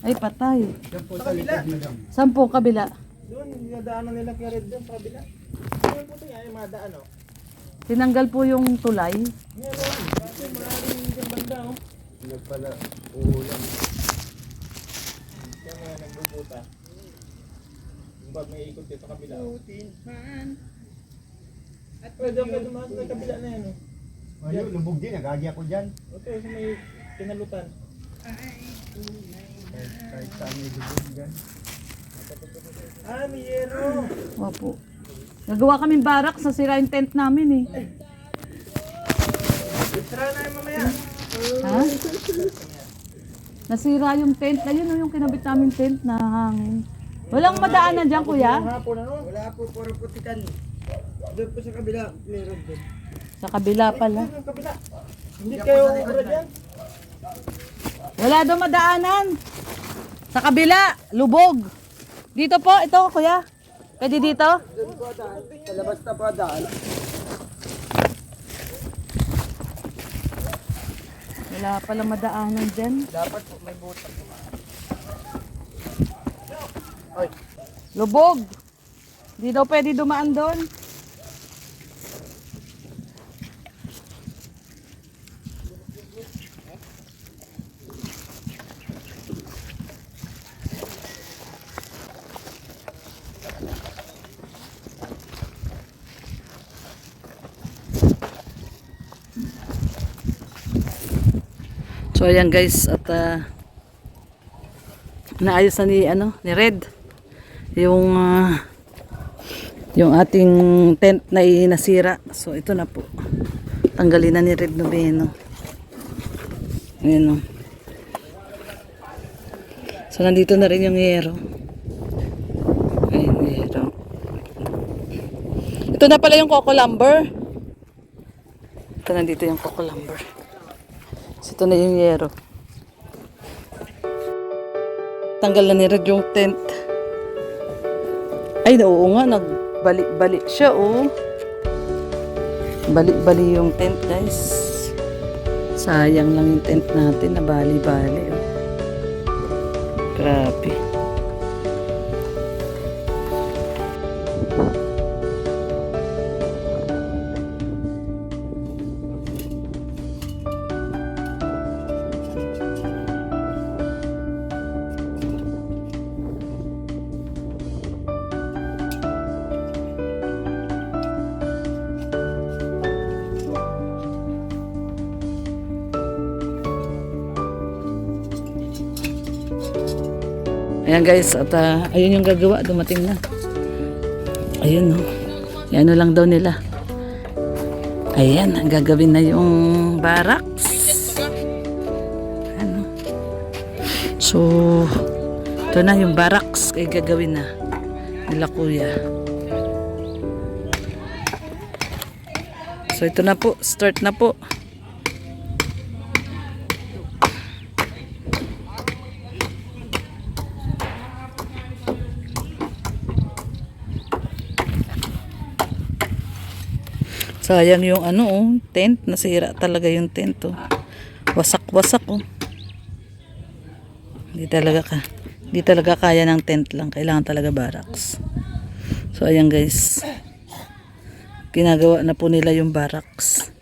Ay, patay. Sa kabila. Saan po kabila? Doon, yung daanan nila kay Red doon, sa kabila. Doon po ito nga, yung mga daan, oh. Tinanggal po yung tulay. Meron. Kasi maraming dyan banda, oh. Nagpala, uulan. Kaya mga nagbubuta. Yung bag may ikot dito sa kabila, oh. At pwede dumaan sa kabila na yan, oh. Ayun, lubog din. Nagagi ako dyan. Okay, sa may kinalutan. Kahit saan may lubog dyan. Ah, may yero. Opo. Nagawa kaming barak sa sira yung tent namin eh. Tara na yung mamaya. Ha? Nasira yung tent. Ayun oh, yung kinabit namin tent na hangin. Walang madaanan dyan, kuya? Hapon, ano? Wala po, puro putikan. Doon po sa kabila, meron din. Sa kabila pala. Yung kabila. Hindi kayo umura dyan. Wala daw madaanan. Sa kabila, lubog. Dito po, ito kuya. Pwede dito? Doon po daan. Sa labas na po daan. Wala pala madaanan dyan. Dapat po may butas. Lubog. Di daw pwede dumaan doon. So ayan guys, at naayos na ni Red yung ating tent na nasira. So ito na po. Tanggalin na ni Red Noveno. Ayan o. So nandito na rin yung yero. Ayan, yero. Ito na pala yung coco lumber. Ito nandito yung coco lumber. So ito na yung yero. Tanggal na ni Red yung tent. Ay, oo nga, nagbalik-balik siya, oh. Balik-balik yung tent, guys. Sayang lang yung tent natin, nabali-bali, oh. Grabe. Ayan guys, at ayun yung gagawa, dumating na. Ayun no. Yan lang daw nila. Ayan, gagawin na yung barracks. Ano. So, ito na yung barracks ay gagawin na nila kuya. So ito na po, start na po. Sayang yung ano oh, tent, nasira talaga yung tent oh. Wasak-wasak oh. Hindi talaga kaya ng tent lang, kailangan talaga barracks. So ayan guys. Ginagawa na po nila yung barracks.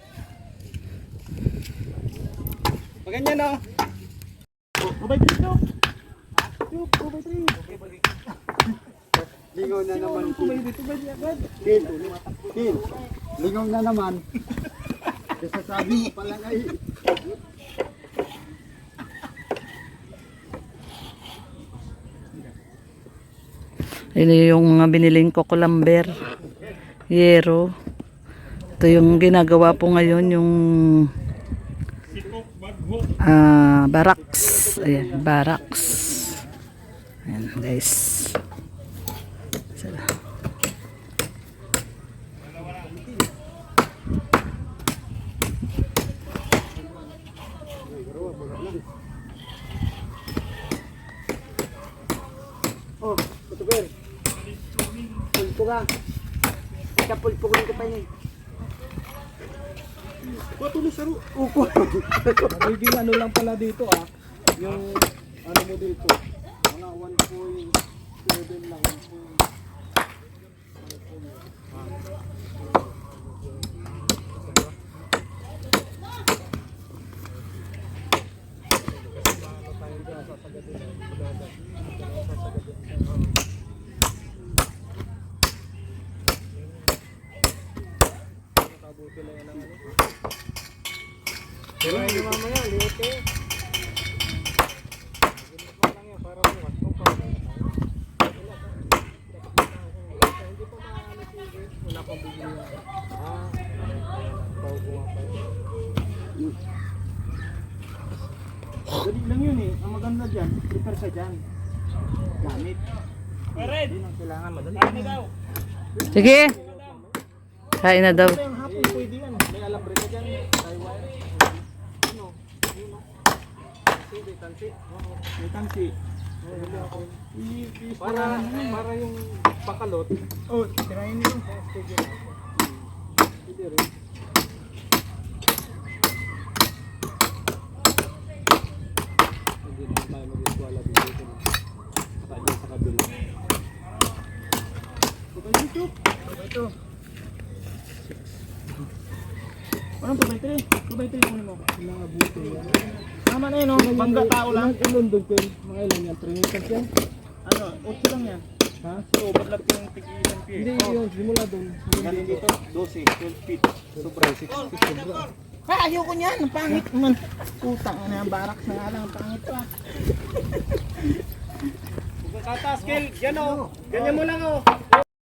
Maganyan oh. Babay dito. Babay dito. Lingaw na naman. Babay dito ba agad? Tin, lingaw na naman. Kasi sabi mo palang ay... Ayun yung mga biniling coco lumber, yero. Ito yung ginagawa po ngayon yung barracks. Ayan, barracks. Ayan guys. Oh, tutuber. Pulpo ka. Ikapulpukin ko pa yun. Tuloy sa Upo. Magiging ano lang pala dito ah. Yung ano mo dito. Mga 1.7 lang. 1. Pero hindi mamaya, liit eh. Dali lang yun eh. Ang maganda dyan, prepare ka dyan. Gamit. Red! Yun ang kailangan. Madali. Ano daw? Sige. Kain na daw. Yung hapon pwede yan. May alambre ka dyan. Tie wire. Ano? Ano? May tansi. May tansi. Para yung bakalot. Oh, tirayin nyo. Pwede rin. Hindi naman tayo mag-iswala dito. Saka dyan sa kabila. Ito. Ito. Anong 2x3? 2x3 kunin mo. Ilang abuto yan. Tama na yun, no? Bangga tao lang. Ilan doon kayo? Mga ilan yan? 3 meters yan? Ano? 8 lang yan. Ha? So, overlap yung tig-isang pie. Hindi yun. Simula doon. Galing dito? 12, 12 feet. Sobra, 6 feet. Sobra. Ha, ayoko niyan. Ang pangit man. Putang na yung barracks na nga lang. Ang pangit pa. Tataas, Kel. Yan o. Ganyan mo lang o.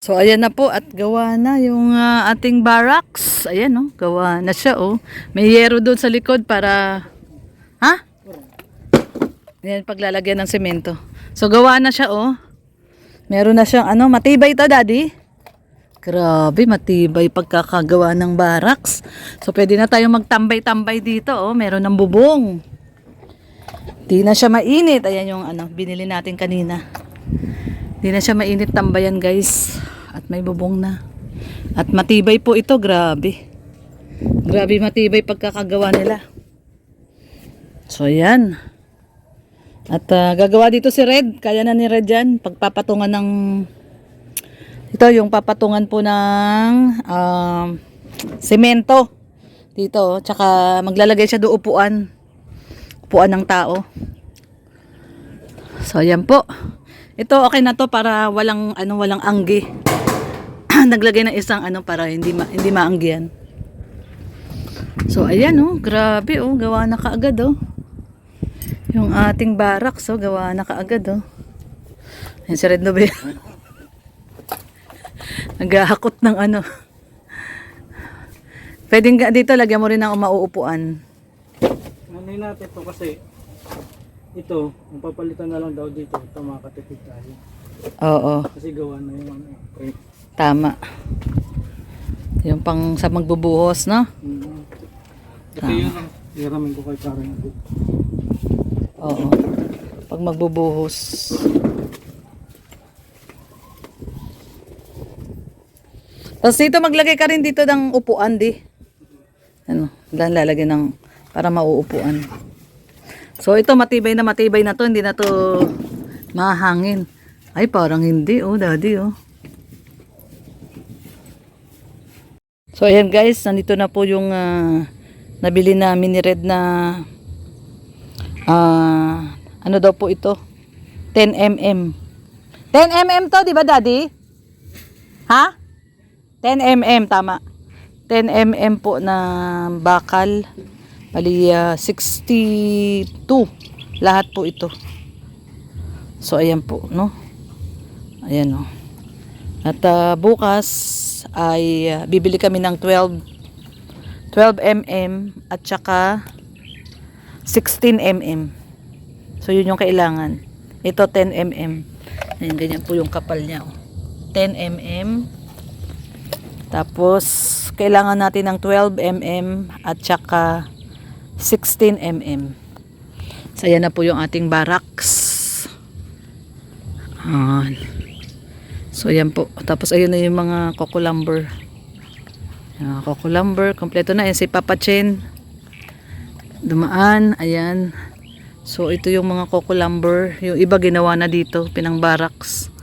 So ayan na po at gawa na yung ating barracks. Ayan oh, gawa na siya oh. May yero doon sa likod para ha? Ayan paglalagyan ng semento. So gawa na siya oh. Meron na siyang ano, matibay ito daddy. Grabe, matibay pagkakagawa ng barracks. So pwede na tayong magtambay-tambay dito oh. Meron ng bubong. Di na siya mainit. Ayan yung ano, binili natin kanina. Di na siya mainit tambayan guys. At may bubong na. At matibay po ito, grabe. Grabe matibay pagkakagawa nila. So ayan. At gagawa dito si Red. Kaya na ni Red yan. Pagpapatungan ng ito yung papatungan po ng semento. Dito. Tsaka maglalagay siya doon upuan. Upuan ng tao. So ayan po. Ito okay na to para walang ano, walang anggi. Naglagay ng isang ano para hindi maanggihan. So ayan oh, grabe oh, gawa na kaagad oh. Yung ating barracks oh, gawa na kaagad oh. Yan si Red Nobel. Naghahakot ng ano. Pwedeng dito lagyan mo rin ng mauupuan. Ano natin ito kasi ito, ang papalitan na lang daw dito, ito makatipid tayo. Oo, Kasi gawa na yung ano, frame. tama. Yung pang sa magbubuhos, no? Ito yun ang hiramin ko kay Karen. Oo. Pag magbubuhos. Tapos dito maglagay ka rin dito ng upuan, di. Ano, dan lalagyan ng para mauupuan. So ito matibay na to, hindi na to mahangin. Ay parang hindi oh, daddy oh. So ayan guys, nandito na po yung nabili namin ni Red na ano daw po ito? 10mm. 10mm to, di ba daddy? Ha? 10mm tama. 10mm po na bakal. Bali 62 lahat po ito. So ayan po, no? Ayan oh. At bukas ay bibili kami ng 12mm at saka 16mm. So yun yung kailangan. Ito 10mm. Ayan, ganyan po yung kapal niya oh. 10mm. Tapos kailangan natin ng 12mm at saka 16mm. So ayan na po yung ating barracks. So ayan po. Tapos ayun na yung mga coco lumber. Coco lumber. Kompleto na. Ayan si Papa Chen. Dumaan. Ayan. So ito yung mga coco lumber, yung iba ginawa na dito, pinang barracks.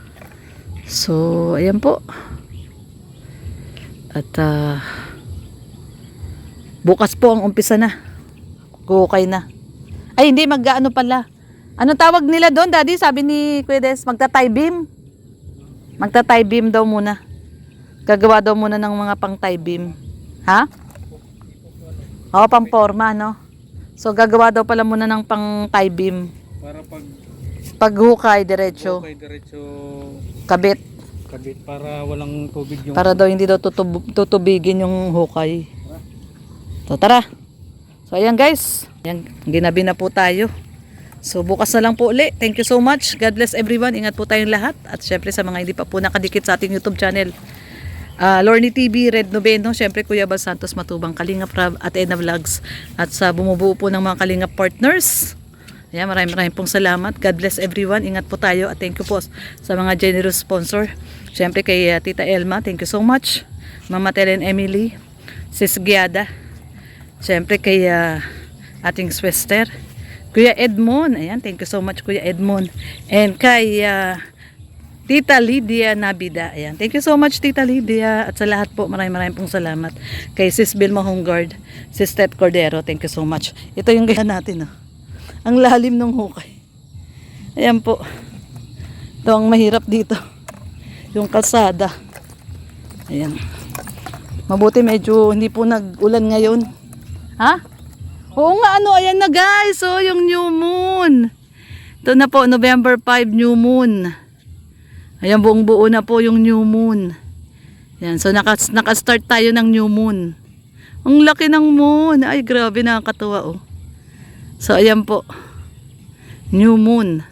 So ayan po. At bukas po ang umpisa na. Kukay na. Ay hindi, mag-ano pala. Ano tawag nila doon, Daddy? Sabi ni Kuya Des, magta-tie beam. Magta-tie beam daw muna. Gagawa daw muna ng mga pang tie beam. Ha? Oo, pang forma, no? So gagawa daw pala muna ng pang tie beam. Para Pag hukay, diretso. diretso Kabit. para walang tubig yung Para daw hindi daw tutubigin yung hukay. So tara. So ayan guys. Ayan, ginabi na po tayo. So bukas na lang po uli. Thank you so much. God bless everyone. Ingat po tayong lahat. At syempre sa mga hindi pa po nakadikit sa ating YouTube channel. Lorny TV, Red Noveno, syempre Kuya Bal Santos Matubang, Kalingap Rab at Edna Vlogs. At sa bumubuo po ng mga Kalingap partners. Ayan, maraming pong salamat. God bless everyone. Ingat po tayo. At thank you po sa mga generous sponsor. Syempre kay Tita Elma, thank you so much. Mama Telen Emily, Sis Giada. Syempre kay ating Swester. Kuya Edmond, ayan, thank you so much Kuya Edmond. And kay Tita Lydia Nabida, ayan, thank you so much Tita Lydia. At sa lahat po, maraming pong salamat. Kay Sis Vilma Hongard, Sis Tet Cordero, thank you so much. Ito yung gaya natin, oh. Ang lalim ng hukay. Ayan po. Ito ang mahirap dito. Yung kalsada. Ayan. Mabuti medyo hindi po nag-ulan ngayon. Ha? Oo nga, ano, ayan na guys. So, yung new moon. Ito na po, November 5, new moon. Ayan, buong buo na po yung new moon. Ayan, so naka-start tayo ng new moon. Ang laki ng moon. Ay, grabe, nakakatuwa, oh. So, ayan po. New moon.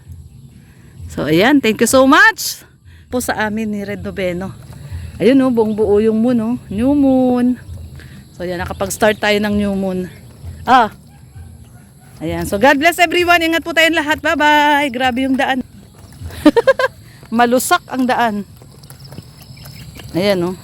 So, ayan, thank you so much po sa amin ni Red Noveno. Ayun, oh, buong buo yung moon, oh. New moon. So, ayan, nakapag-start tayo ng new moon. Ayan. So, God bless everyone. Ingat po tayong lahat. Bye-bye. Grabe yung daan. Malusak ang daan. Ayan, oh.